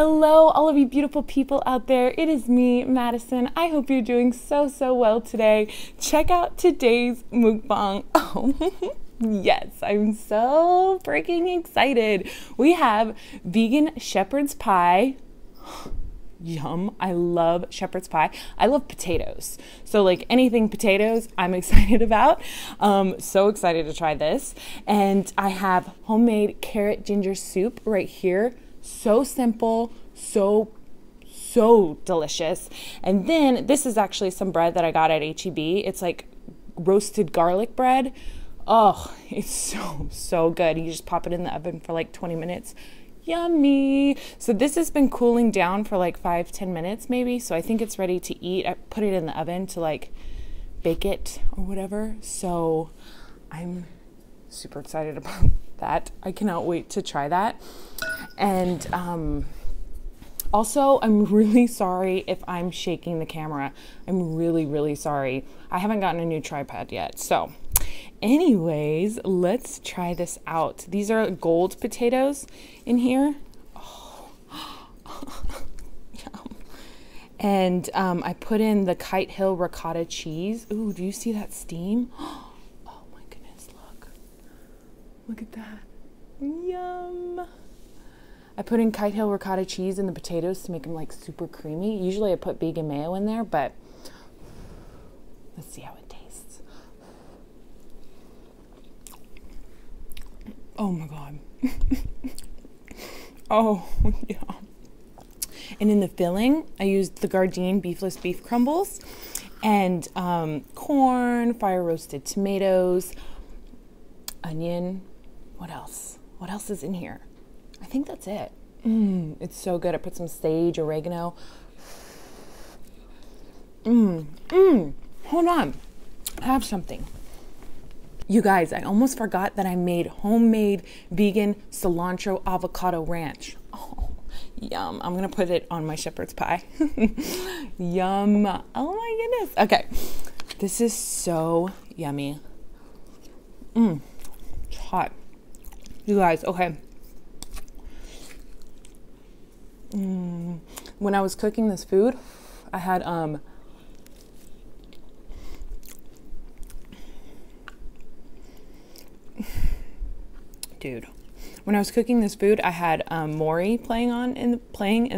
Hello, all of you beautiful people out there. It is me, Madison. I hope you're doing so well today. Check out today's mukbang. Oh, yes, I'm so freaking excited. We have vegan shepherd's pie. Yum. I love shepherd's pie. I love potatoes. So like anything potatoes, I'm excited about. So excited to try this. And I have homemade carrot ginger soup right here. So simple, so delicious. And then this is actually some bread that I got at H-E-B. It's like roasted garlic bread. Oh, it's so good. You just pop it in the oven for like 20 minutes. Yummy. So this has been cooling down for like 5-10 minutes maybe. So I think it's ready to eat. I put it in the oven to like bake it or whatever. So I'm super excited about that. I cannot wait to try that. And also, I'm really sorry if I'm shaking the camera. I'm really sorry. I haven't gotten a new tripod yet. So anyways, let's try this out. These are gold potatoes in here. Oh. Yum. And I put in the Kite Hill ricotta cheese. Ooh, do you see that steam? Oh my goodness, look at that. Yum. I put in Kite Hill ricotta cheese in the potatoes to make them like super creamy. Usually I put vegan mayo in there, but let's see how it tastes. Oh my God. Oh, yeah. And in the filling, I used the Gardein beefless beef crumbles and corn, fire roasted tomatoes, onion. What else? What else is in here? I think that's it. It's so good. I put some sage, oregano. Hold on. I have something. You guys, I almost forgot that I made homemade vegan cilantro avocado ranch. Oh, yum. I'm going to put it on my shepherd's pie. Yum. Oh my goodness. Okay. This is so yummy. It's hot. You guys, okay. When I was cooking this food, I had dude, when I was cooking this food, I had Maury playing in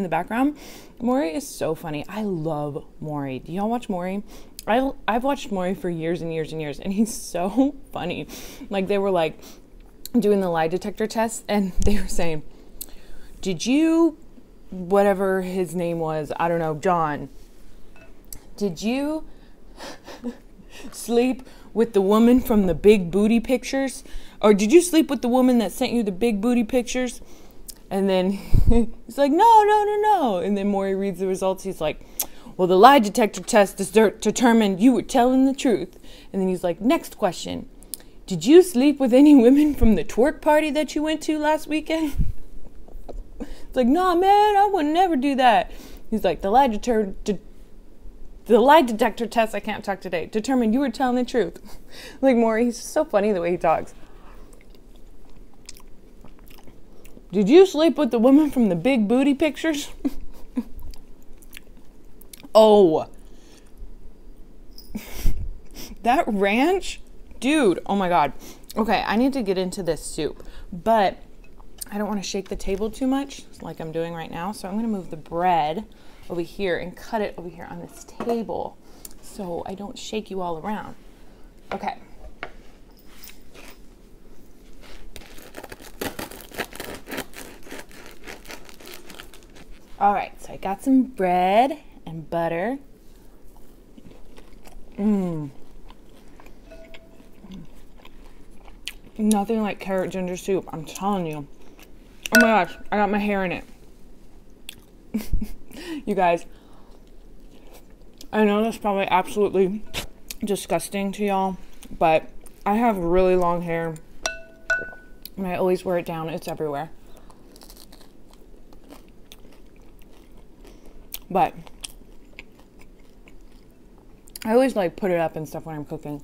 the background. Maury is so funny. I love Maury. Do y'all watch Maury? I've watched Maury for years and years and years, and he's so funny. Like they were like doing the lie detector test, and they were saying, "Did you?" Whatever his name was, I don't know, John, did you sleep with the woman from the big booty pictures? Or did you sleep with the woman that sent you the big booty pictures? And then he's like, no. And then Maury reads the results. He's like, well, the lie detector test determined you were telling the truth. And then he's like, next question. Did you sleep with any women from the twerk party that you went to last weekend? It's like, nah, man, I would never do that. He's like, the lie detector test, I can't talk today, determined you were telling the truth. Like, Maury, he's so funny the way he talks. Did you sleep with the woman from the big booty pictures? Oh. That ranch? Dude, oh my God. Okay, I need to get into this soup, but I don't want to shake the table too much like I'm doing right now. So I'm going to move the bread over here and cut it over here on this table so I don't shake you all around. Okay. All right, so I got some bread and butter. Nothing like carrot ginger soup, I'm telling you. Oh my gosh, I got my hair in it. You guys, I know that's probably absolutely disgusting to y'all, but I have really long hair and I always wear it down. It's everywhere. But I always like put it up and stuff when I'm cooking.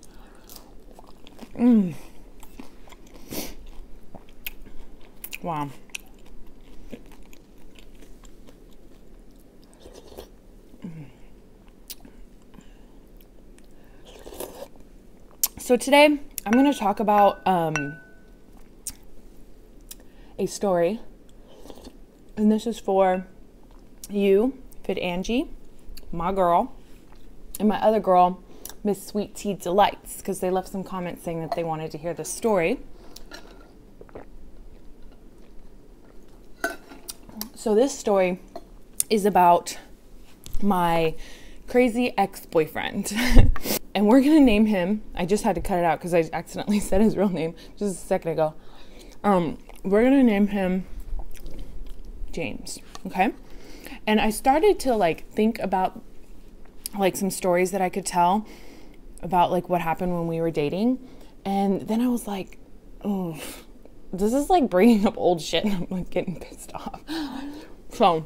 Wow. So today I'm going to talk about a story, and this is for you, Fit Angie, my girl, and my other girl, Miss Sweet Tea Delights, because they left some comments saying that they wanted to hear this story. So this story is about my crazy ex-boyfriend. And we're going to name him, I just had to cut it out because I accidentally said his real name just a second ago. We're going to name him James, okay? And I started to like think about like some stories that I could tell about like what happened when we were dating. And then I was like, oh, this is like bringing up old shit, and I'm like getting pissed off. So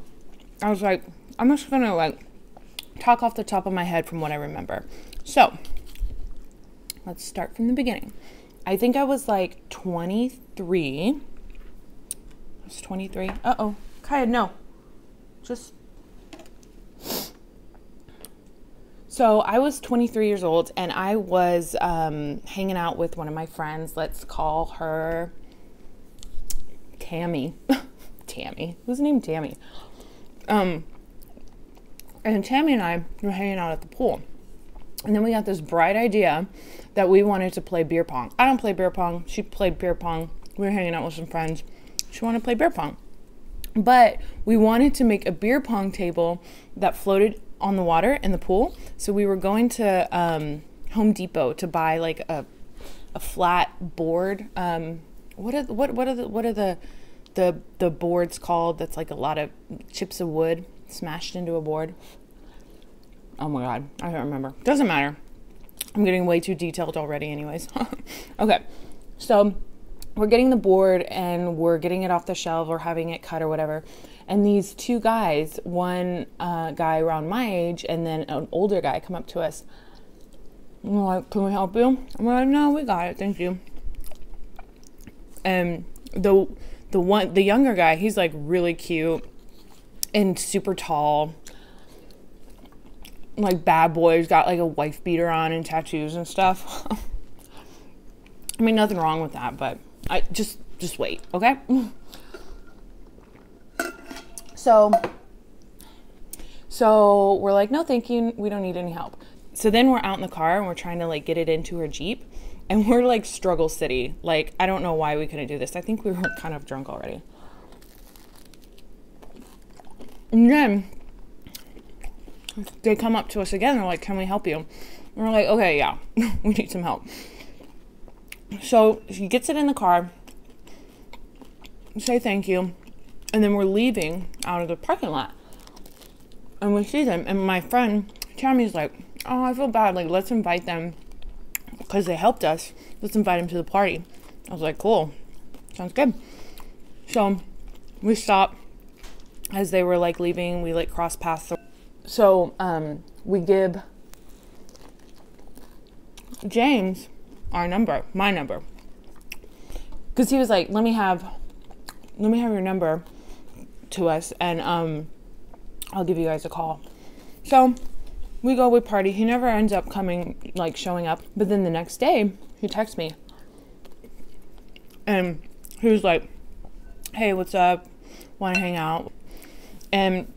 I was like, I'm just going to like talk off the top of my head from what I remember. So let's start from the beginning. I think I was like 23. I was 23. Uh-oh. Kaya, no. Just. So I was 23 years old, and I was hanging out with one of my friends. Let's call her Tammy. Tammy. Who's named Tammy? And Tammy and I were hanging out at the pool. And then we got this bright idea that we wanted to play beer pong. I don't play beer pong. She played beer pong. We were hanging out with some friends. She wanted to play beer pong. But we wanted to make a beer pong table that floated on the water in the pool. So we were going to Home Depot to buy like a flat board. What are the boards called? That's like a lot of chips of wood smashed into a board. Oh my God, I don't remember. Doesn't matter. I'm getting way too detailed already anyways. Okay, so we're getting the board and we're getting it off the shelf or having it cut or whatever. And these two guys, one guy around my age and then an older guy, come up to us. And we're like, can we help you? I'm like, no, we got it, thank you. And the younger guy, he's like really cute and super tall. Like bad boy. He's got like a wife beater on and tattoos and stuff. I mean, nothing wrong with that, but I just wait, okay? So we're like, no, thank you. We don't need any help. So then we're out in the car and we're trying to like get it into her Jeep, and we're like struggle city. Like, I don't know why we couldn't do this. I think we were kind of drunk already. And then they come up to us again. They're like, can we help you? And we're like, okay, yeah, we need some help. So she gets it in the car, say thank you, and then we're leaving out of the parking lot. And we see them, and my friend Tammy's like, oh, I feel bad. Like, let's invite them because they helped us. Let's invite them to the party. I was like, cool, sounds good. So we stopped as they were like leaving. We like cross paths. So we give James our number, my number, because he was like, let me have your number to us, and I'll give you guys a call. So we go, we party. He never ends up coming, like showing up. But then the next day he texts me and he was like, hey, what's up? Want to hang out? And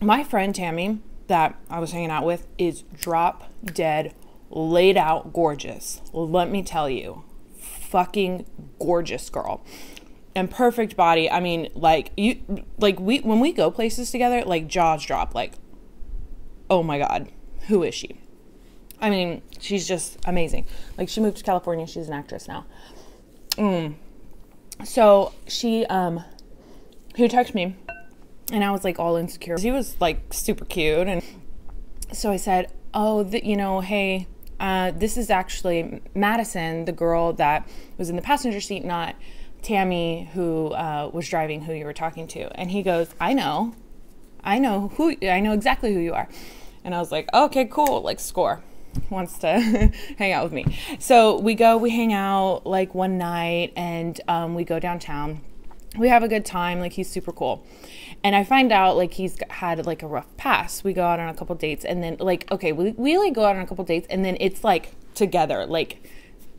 my friend Tammy that I was hanging out with is drop dead, laid out gorgeous. Let me tell you, fucking gorgeous girl, and perfect body. I mean, like when we go places together, like jaws drop. Like, oh my God, who is she? I mean, she's just amazing. Like, she moved to California. She's an actress now. So he texted me. And I was like all insecure. He was like super cute. And so I said, oh, hey, this is actually Madison, the girl that was in the passenger seat, not Tammy, who was driving, who you were talking to. And he goes, I know exactly who you are. And I was like, okay, cool. Like, score. Wants to hang out with me. So we hang out like one night, and we go downtown. We have a good time. Like, he's super cool. And I find out like he's had like a rough past. We go out on a couple dates, and then like, okay, we like go out on a couple dates, and then it's like together, like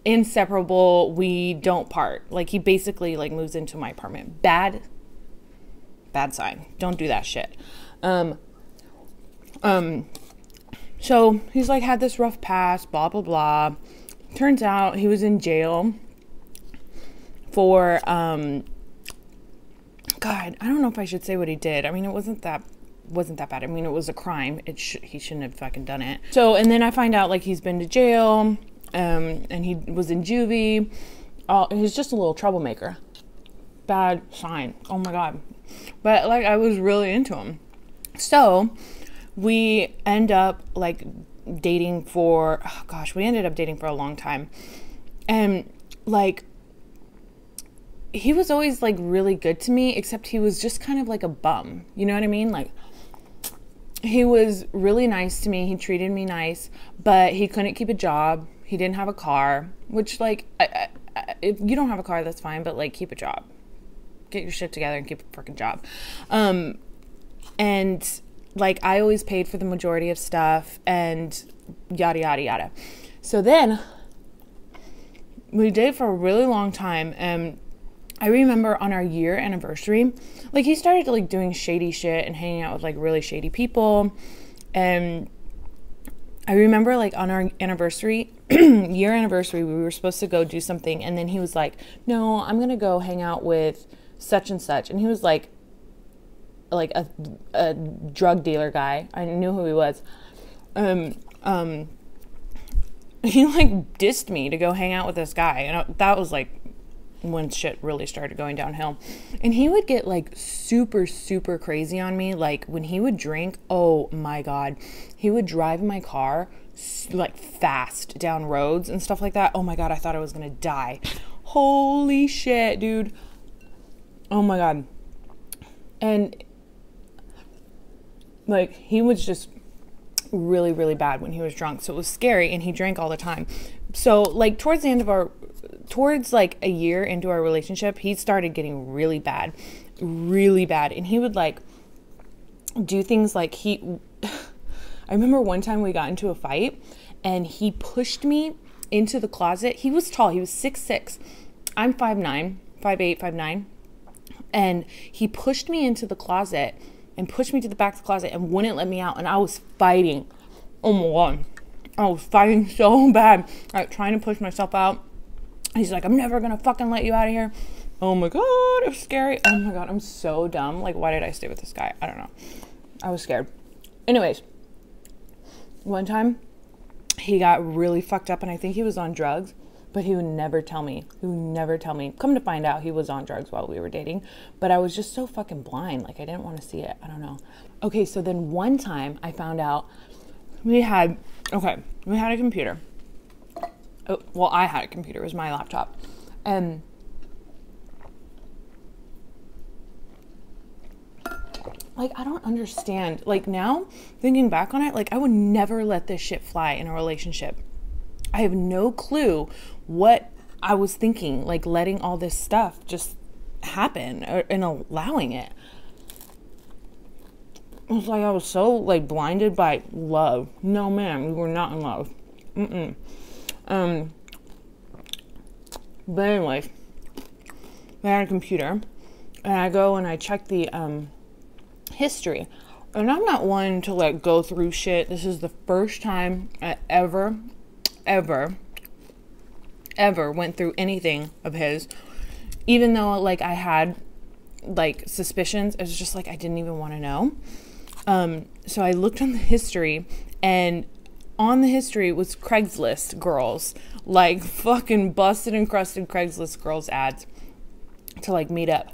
inseparable. We don't part. Like, he basically like moves into my apartment. Bad sign. Don't do that shit. So he's like had this rough past, blah, blah, blah. Turns out he was in jail for, God, I don't know if I should say what he did. I mean, it wasn't that bad. I mean, it was a crime. He shouldn't have fucking done it. So, and then I find out like he's been to jail, and he was in juvie. He's just a little troublemaker. Bad sign. Oh my God. But like, I was really into him. So we end up like dating for, oh gosh, we ended up dating for a long time. And like, he was always like really good to me, except he was just kind of like a bum. You know what I mean? Like, he was really nice to me. He treated me nice, but he couldn't keep a job. He didn't have a car, which like, if you don't have a car, that's fine, but like, keep a job. Get your shit together and keep a freaking job. And like, I always paid for the majority of stuff and yada, yada, yada. So then we dated for a really long time. And I remember on our year anniversary, like, he started like doing shady shit and hanging out with like really shady people. And I remember like on our anniversary, year anniversary, we were supposed to go do something. And then he was like, no, I'm going to go hang out with such and such. And he was like a drug dealer guy. I knew who he was. He like dissed me to go hang out with this guy. And that was like when shit really started going downhill. And he would get like super, super crazy on me. Like, when he would drink, oh my God, he would drive my car like fast down roads and stuff like that. Oh my God, I thought I was gonna die. Holy shit, dude. Oh my God. And like, he was just really, really bad when he was drunk. So it was scary, and he drank all the time. So like towards like a year into our relationship, he started getting really bad. And he would like do things like I remember one time we got into a fight and he pushed me into the closet. He was tall. He was 6'6". I'm 5'9", 5'8", 5'9". And he pushed me into the closet and pushed me to the back of the closet and wouldn't let me out. And I was fighting. Oh my God. I was fighting so bad. Like, trying to push myself out. He's like, I'm never going to fucking let you out of here. Oh my God. It was scary. Oh my God. I'm so dumb. Like, why did I stay with this guy? I don't know. I was scared. Anyways, one time he got really fucked up and I think he was on drugs. But he would never tell me. He would never tell me. Come to find out, he was on drugs while we were dating. But I was just so fucking blind. Like, I didn't want to see it. I don't know. Okay, so then one time I found out we had a computer. Oh, well, I had a computer. It was my laptop. And like, I don't understand. Like, now, thinking back on it, like, I would never let this shit fly in a relationship. I have no clue what I was thinking, like letting all this stuff just happen and allowing it. It was like I was so like blinded by love. No, man, we were not in love. But anyways, I had a computer and I go and I check the history. And I'm not one to like go through shit. This is the first time I ever went through anything of his, even though like I had like suspicions. It was just like I didn't even want to know. So I looked on the history, and on the history was Craigslist girls, like fucking busted and crusted Craigslist girls ads to like meet up.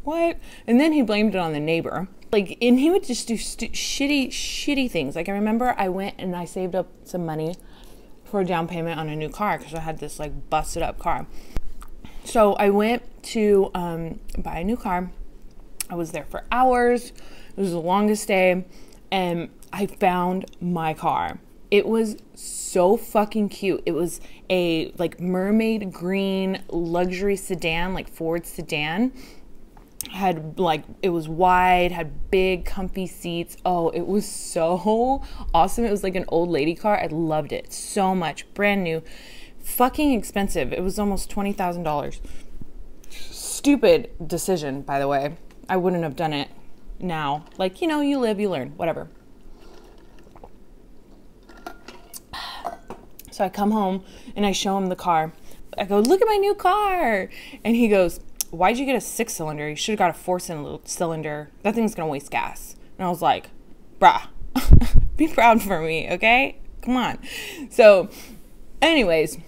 What? And then he blamed it on the neighbor. Like, and he would just do shitty things. Like, I remember I went and I saved up some money for a down payment on a new car because I had this like busted up car. So I went to buy a new car. I was there for hours. It was the longest day, and I found my car. It was so fucking cute. It was a like mermaid green luxury sedan, like Ford sedan. had like, it was wide, had big comfy seats. Oh, it was so awesome. It was like an old lady car. I loved it so much. Brand new, fucking expensive. It was almost $20,000. Stupid decision, by the way. I wouldn't have done it now. Like, you know, you live, you learn, whatever. So I come home and I show him the car. I go, look at my new car. And he goes, why'd you get a 6-cylinder? You should have got a 4-cylinder. That thing's gonna waste gas. And I was like, brah, be proud for me, okay? Come on. So anyways,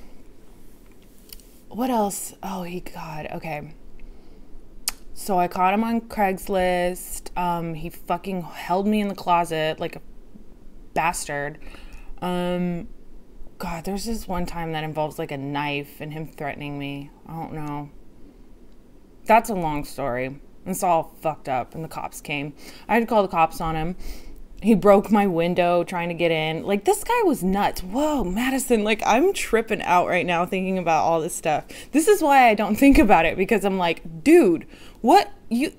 what else? Oh, God, okay. So I caught him on Craigslist. He fucking held me in the closet like a bastard. God, there's this one time that involves like a knife and him threatening me. I don't know. That's a long story. It's all fucked up and the cops came. I had to call the cops on him. He broke my window trying to get in. Like, this guy was nuts. Whoa, Madison, like, I'm tripping out right now thinking about all this stuff. This is why I don't think about it, because I'm like, dude, what are you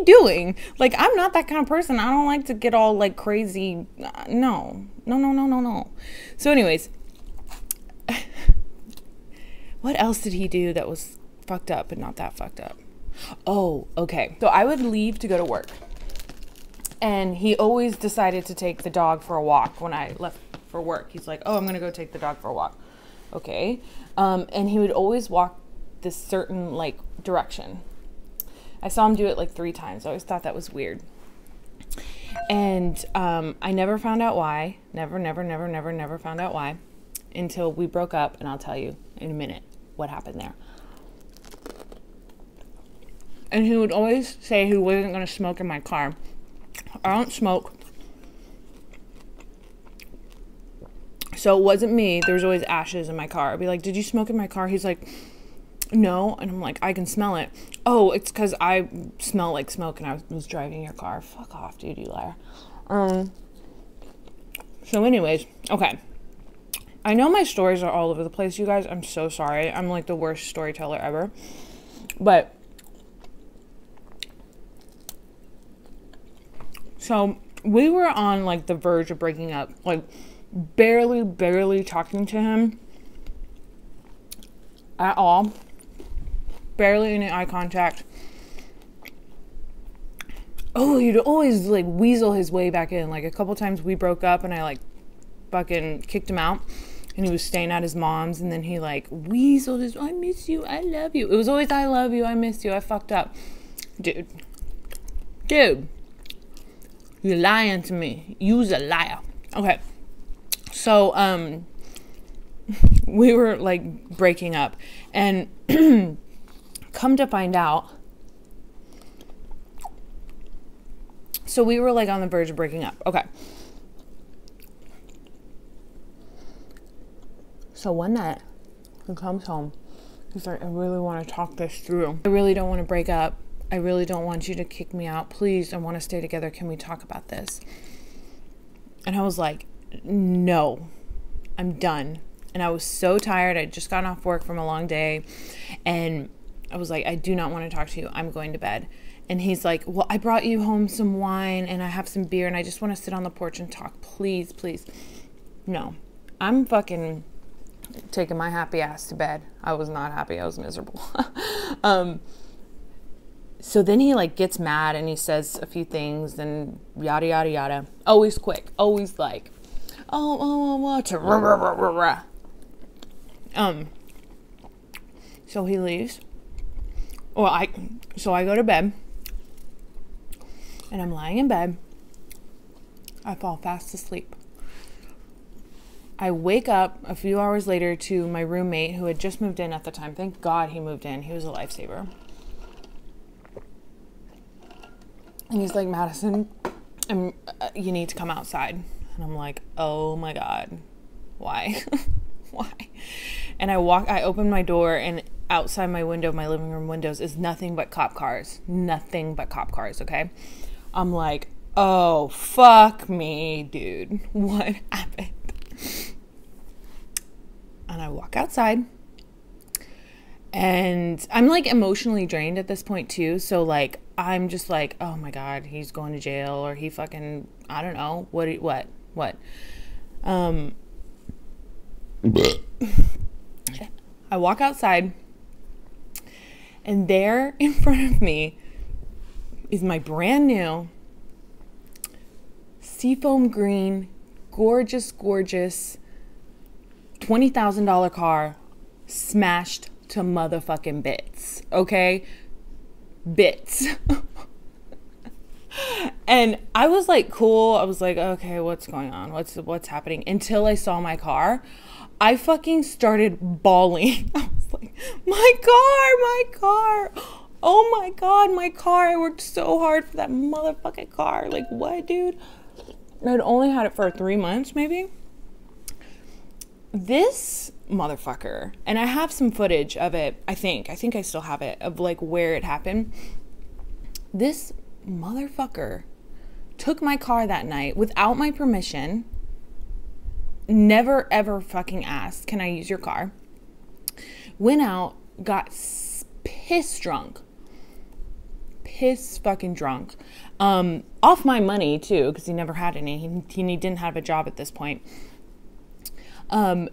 doing? Like, I'm not that kind of person. I don't like to get all like crazy. No. So anyways, what else did he do that was fucked up but not that fucked up? Oh, okay. So I would leave to go to work. And he always decided to take the dog for a walk when I left for work. He's like, oh, I'm going to go take the dog for a walk. Okay. And he would always walk this certain like direction. I saw him do it like 3 times. I always thought that was weird. And I never found out why. Never found out why until we broke up. And I'll tell you in a minute what happened there. And he would always say he wasn't going to smoke in my car. I don't smoke. So it wasn't me. There was always ashes in my car. I'd be like, did you smoke in my car? He's like, no. And I'm like, I can smell it. Oh, it's because I smell like smoke and I was driving your car. Fuck off, dude, you liar. So anyways, okay. I know my stories are all over the place, you guys. I'm so sorry. I'm like the worst storyteller ever. But so we were on like the verge of breaking up, like barely talking to him at all, barely any eye contact. Oh, he'd always like weasel his way back in. Like a couple times we broke up and I like fucking kicked him out and he was staying at his mom's and then he like weaseled his, I miss you, I love you. It was always, I love you, I miss you, I fucked up. Dude, you're lying to me. You's a liar. Okay. So, we were like breaking up and come to find out. So we were like on the verge of breaking up. Okay. So one night he comes home. He's like, I really want to talk this through. I really don't want to break up. I really don't want you to kick me out. Please, I want to stay together. Can we talk about this? And I was like, no, I'm done. And I was so tired. I'd just gotten off work from a long day. And I was like, I do not want to talk to you. I'm going to bed. And he's like, well, I brought you home some wine and I have some beer and I just want to sit on the porch and talk. Please, please. No, I'm fucking taking my happy ass to bed. I was not happy. I was miserable. So then he like gets mad and he says a few things and yada, yada, yada. Always quick. Always like, so he leaves. So I go to bed and I'm lying in bed. I fall fast asleep. I wake up a few hours later to my roommate who had just moved in at the time. Thank God he moved in. He was a lifesaver. And he's like, Madison, you need to come outside. And I'm like, oh my God, why? Why? And I open my door and outside my window, my living room windows is nothing but cop cars. Nothing but cop cars, okay? I'm like, oh, fuck me, dude. What happened? And I walk outside And I'm like emotionally drained at this point too. So like, I'm just like, oh my God, he's going to jail, or he fucking, I don't know, what. I walk outside, and there in front of me is my brand new seafoam green, gorgeous $20,000 car smashed to motherfucking bits. Okay? Bits. And I was like, cool. I was like, okay, what's going on? What's happening? Until I saw my car. I fucking started bawling. I was like, my car. Oh my God, my car. I worked so hard for that motherfucking car. Like, what, dude? I'd only had it for 3 months, maybe. This motherfucker, and I have some footage of it, I think I still have it, of like where it happened. This motherfucker took my car that night without my permission, never ever fucking asked, can I use your car? Went out, got piss fucking drunk, off my money too, because he never had any. He didn't have a job at this point. And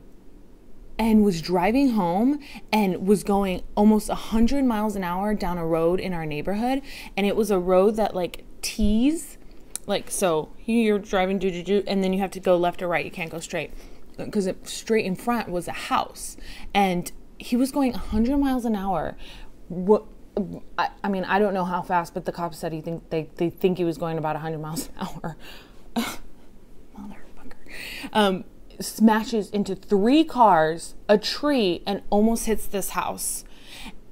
was driving home and was going almost 100 miles an hour down a road in our neighborhood. And it was a road that like tees, like, so you're driving, and then you have to go left or right. You can't go straight, because straight in front was a house. And he was going 100 miles an hour. I mean, I don't know how fast, but the cops said they think he was going about 100 miles an hour. Motherfucker. Smashes into 3 cars, a tree, and almost hits this house.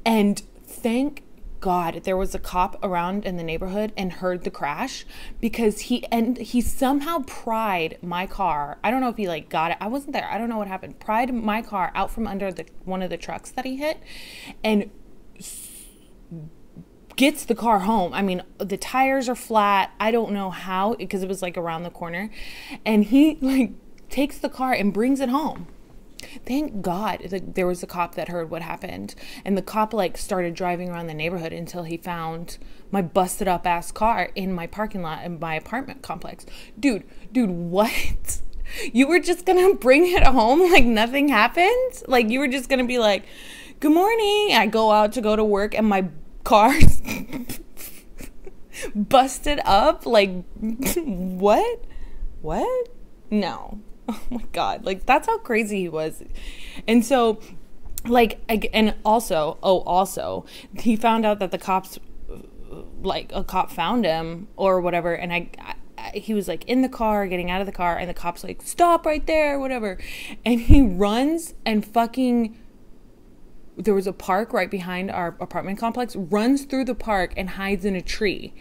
And thank God there was a cop around in the neighborhood and heard the crash, because he somehow pried my car. I don't know if he like got it. I wasn't there. I don't know what happened. Pried my car out from under one of the trucks that he hit, and gets the car home. I mean, the tires are flat. I don't know how, because it was like around the corner, and he like takes the car and brings it home. Thank God there was a cop that heard what happened, and the cop like started driving around the neighborhood until he found my busted up ass car in my parking lot in my apartment complex. Dude, what? You were just gonna bring it home like nothing happened? Like you were just gonna be like, good morning. I go to work and my car's busted up? Like, what? No. Oh my God. Like, that's how crazy he was. And so, like, and also, he found out that the cops, like, a cop found him or whatever. And he was like in the car, getting out of the car, and the cop's like, stop right there, whatever. And he runs and fucking, there was a park right behind our apartment complex, runs through the park and hides in a tree.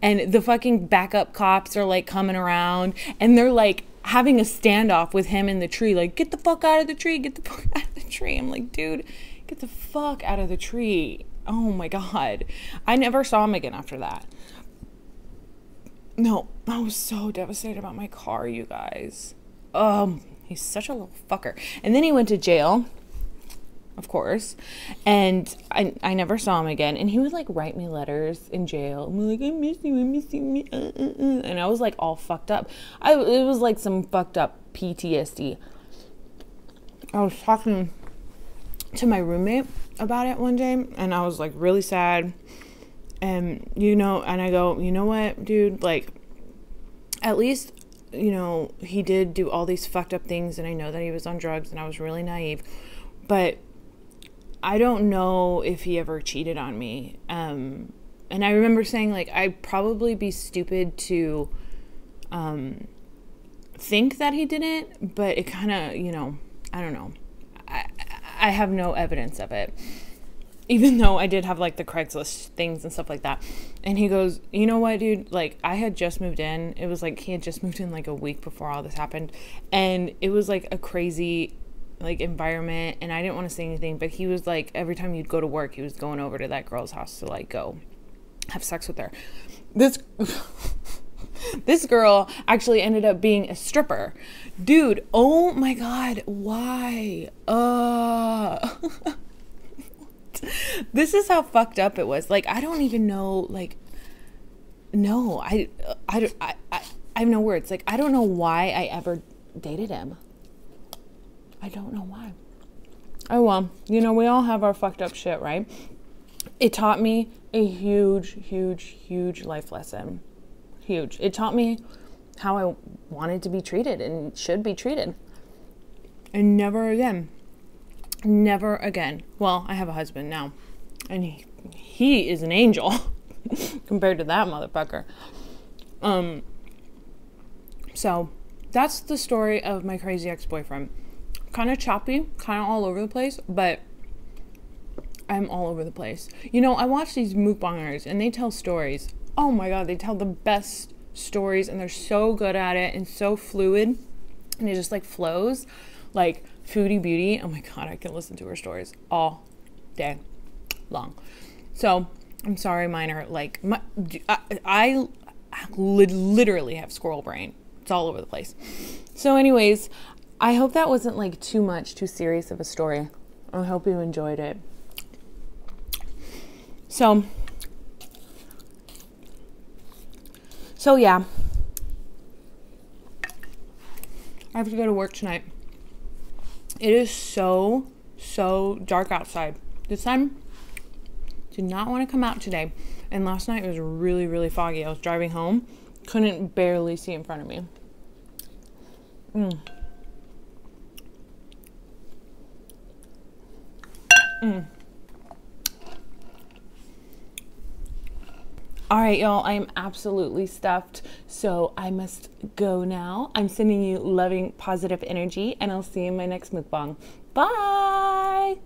And the fucking backup cops are like coming around, and they're like having a standoff with him in the tree, like, get the fuck out of the tree, get the fuck out of the tree. I'm like, dude, get the fuck out of the tree. Oh my God. I never saw him again after that. No, I was so devastated about my car, you guys. He's such a little fucker. And then he went to jail, of course, and I never saw him again. And he would like write me letters in jail. I'm like, I miss you, and I was like all fucked up. It was like some fucked up PTSD. I was talking to my roommate about it one day, and I was like really sad. And and I go, you know what, dude, like, at least, he did do all these fucked up things, and I know that he was on drugs, and I was really naive, but I don't know if he ever cheated on me. And I remember saying, like, I'd probably be stupid to think that he didn't, but it kind of, I don't know. I have no evidence of it, even though I did have like the Craigslist things and stuff like that. And he goes, you know what, dude, like, I had just moved in. It was like he had just moved in like a week before all this happened, and it was like a crazy like environment, and I didn't want to say anything, but he was like, every time you'd go to work, he was going over to that girl's house to like go have sex with her. This girl actually ended up being a stripper. Dude, oh my God, why? This is how fucked up it was. Like, I don't even know, like, no, I have no words. Like, I don't know why I ever dated him. I don't know why. Oh, well, you know, we all have our fucked up shit, right? It taught me a huge, huge, huge life lesson. Huge. It taught me how I wanted to be treated and should be treated. And never again. Never again. Well, I have a husband now. And he is an angel compared to that motherfucker. So that's the story of my crazy ex-boyfriend. Kind of choppy, kind of all over the place, but I'm all over the place. You know, I watch these mukbangers and they tell stories. Oh my God, they tell the best stories and they're so good at it and so fluid and it just like flows like Foodie Beauty. Oh my God, I can listen to her stories all day long. So I'm sorry, mine are like, I literally have squirrel brain. It's all over the place. So anyways, I hope that wasn't like too serious of a story. I hope you enjoyed it. So yeah, I have to go to work tonight. It is so dark outside. This time, did not want to come out today. And last night it was really, really foggy. I was driving home, couldn't barely see in front of me. All right, y'all, I am absolutely stuffed, so I must go now. I'm sending you loving, positive energy, and I'll see you in my next mukbang. Bye!